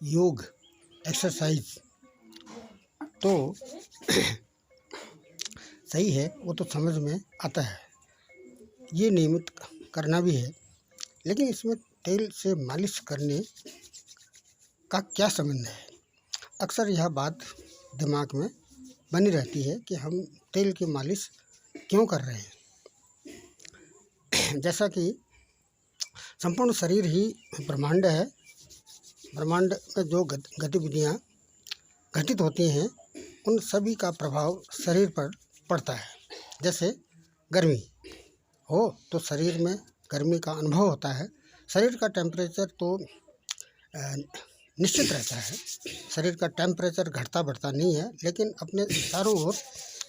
योग एक्सरसाइज तो सही है, वो तो समझ में आता है, ये नियमित करना भी है, लेकिन इसमें तेल से मालिश करने का क्या संबंध है। अक्सर यह बात दिमाग में बनी रहती है कि हम तेल की मालिश क्यों कर रहे हैं। जैसा कि संपूर्ण शरीर ही ब्रह्मांड है, ब्रह्मांड में जो गतिविधियाँ घटित होती हैं उन सभी का प्रभाव शरीर पर पड़ता है। जैसे गर्मी हो तो शरीर में गर्मी का अनुभव होता है। शरीर का टेम्परेचर तो निश्चित रहता है, शरीर का टेम्परेचर घटता बढ़ता नहीं है, लेकिन अपने चारों ओर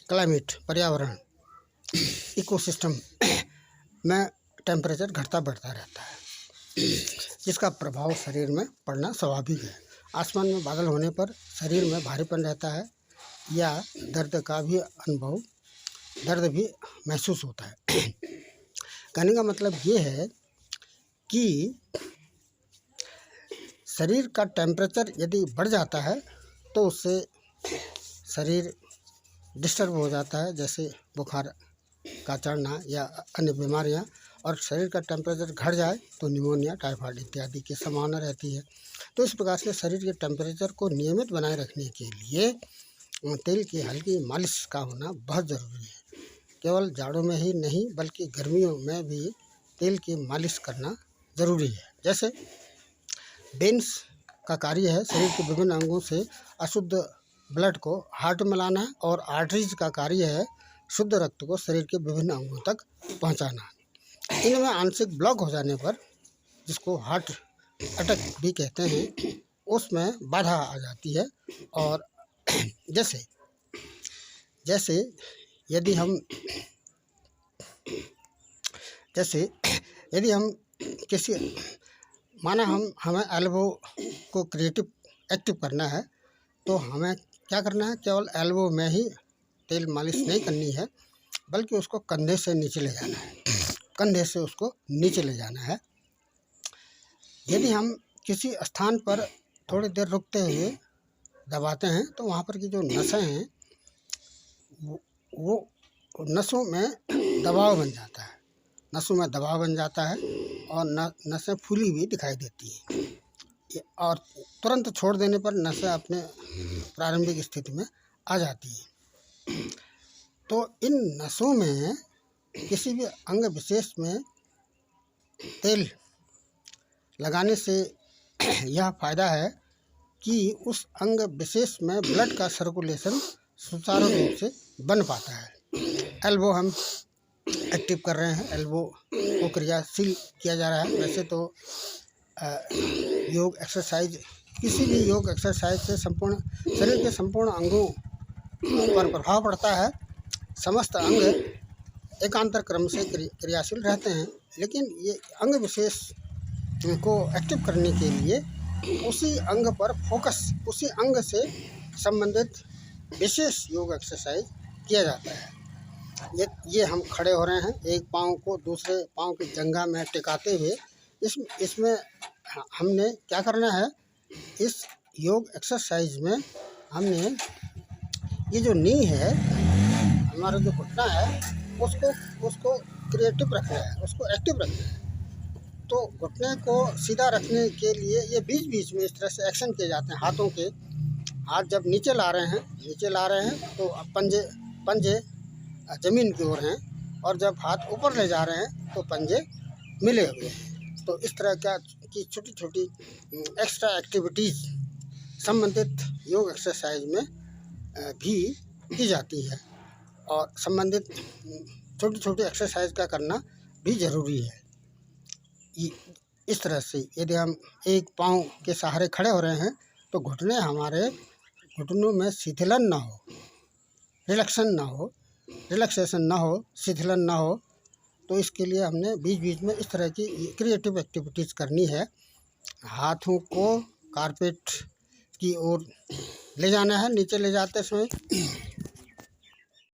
क्लाइमेट, पर्यावरण, इकोसिस्टम में टेम्परेचर घटता बढ़ता रहता है, जिसका प्रभाव शरीर में पड़ना स्वाभाविक है। आसमान में बादल होने पर शरीर में भारीपन रहता है या दर्द भी महसूस होता है। कहने का मतलब ये है कि शरीर का टेम्परेचर यदि बढ़ जाता है तो उससे शरीर डिस्टर्ब हो जाता है, जैसे बुखार का चढ़ना या अन्य बीमारियां, और शरीर का टेम्परेचर घट जाए तो निमोनिया, टाइफाइड इत्यादि की संभावना रहती है। तो इस प्रकार से शरीर के टेम्परेचर को नियमित बनाए रखने के लिए तेल की हल्की मालिश का होना बहुत ज़रूरी है। केवल जाड़ों में ही नहीं बल्कि गर्मियों में भी तेल की मालिश करना ज़रूरी है। जैसे वेन्स का कार्य है शरीर के विभिन्न अंगों से अशुद्ध ब्लड को हार्ट में लाना, और आर्टरीज का कार्य है शुद्ध रक्त को शरीर के विभिन्न अंगों तक पहुंचाना। इनमें आंशिक ब्लॉक हो जाने पर, जिसको हार्ट अटैक भी कहते हैं, उसमें बाधा आ जाती है। और जैसे यदि हम किसी हमें एल्बो को एक्टिव करना है तो हमें क्या करना है, केवल एल्बो में ही तेल मालिश नहीं करनी है, बल्कि उसको कंधे से नीचे ले जाना है, कंधे से उसको नीचे ले जाना है। यदि हम किसी स्थान पर थोड़ी देर रुकते हुए दबाते हैं तो वहाँ पर की जो नसें हैं वो नसों में दबाव बन जाता है, और नसें फूली हुई दिखाई देती हैं, और तुरंत छोड़ देने पर नसें अपने प्रारंभिक स्थिति में आ जाती हैं। तो इन नसों में किसी भी अंग विशेष में तेल लगाने से यह फायदा है कि उस अंग विशेष में ब्लड का सर्कुलेशन सुचारू रूप से बन पाता है। एल्बो हम एक्टिव कर रहे हैं, एल्बो को क्रियाशील किया जा रहा है। वैसे तो योग एक्सरसाइज, किसी भी योग एक्सरसाइज से शरीर के संपूर्ण अंगों पर प्रभाव पड़ता है। समस्त अंग एकांतर क्रम से क्रियाशील रहते हैं, लेकिन ये अंग विशेष को एक्टिव करने के लिए उसी अंग पर फोकस, उसी अंग से संबंधित विशेष योग एक्सरसाइज किया जाता है। ये हम खड़े हो रहे हैं, एक पाँव को दूसरे पाँव की जंघा में टिकाते हुए, इसमें हमने क्या करना है, इस योग एक्सरसाइज में हमने ये जो नी है, हमारा जो घुटना है, उसको क्रिएटिव रखना है, उसको एक्टिव रखना है। तो घुटने को सीधा रखने के लिए ये बीच बीच में इस तरह से एक्शन किए जाते हैं। हाथ जब नीचे ला रहे हैं तो पंजे ज़मीन की ओर हैं, और जब हाथ ऊपर ले जा रहे हैं तो पंजे मिले हुए हैं। तो इस तरह की छोटी छोटी एक्स्ट्रा एक्टिविटीज़ संबंधित योग एक्सरसाइज में भी की जाती है, और संबंधित छोटी छोटी एक्सरसाइज का करना भी ज़रूरी है। इस तरह से यदि हम एक पाँव के सहारे खड़े हो रहे हैं तो हमारे घुटनों में शिथिलन ना हो, रिलैक्सेशन ना हो, शिथिलन ना हो, तो इसके लिए हमने बीच बीच में इस तरह की क्रिएटिव एक्टिविटीज़ करनी है। हाथों को कारपेट की ओर ले जाना है नीचे ले जाते समय,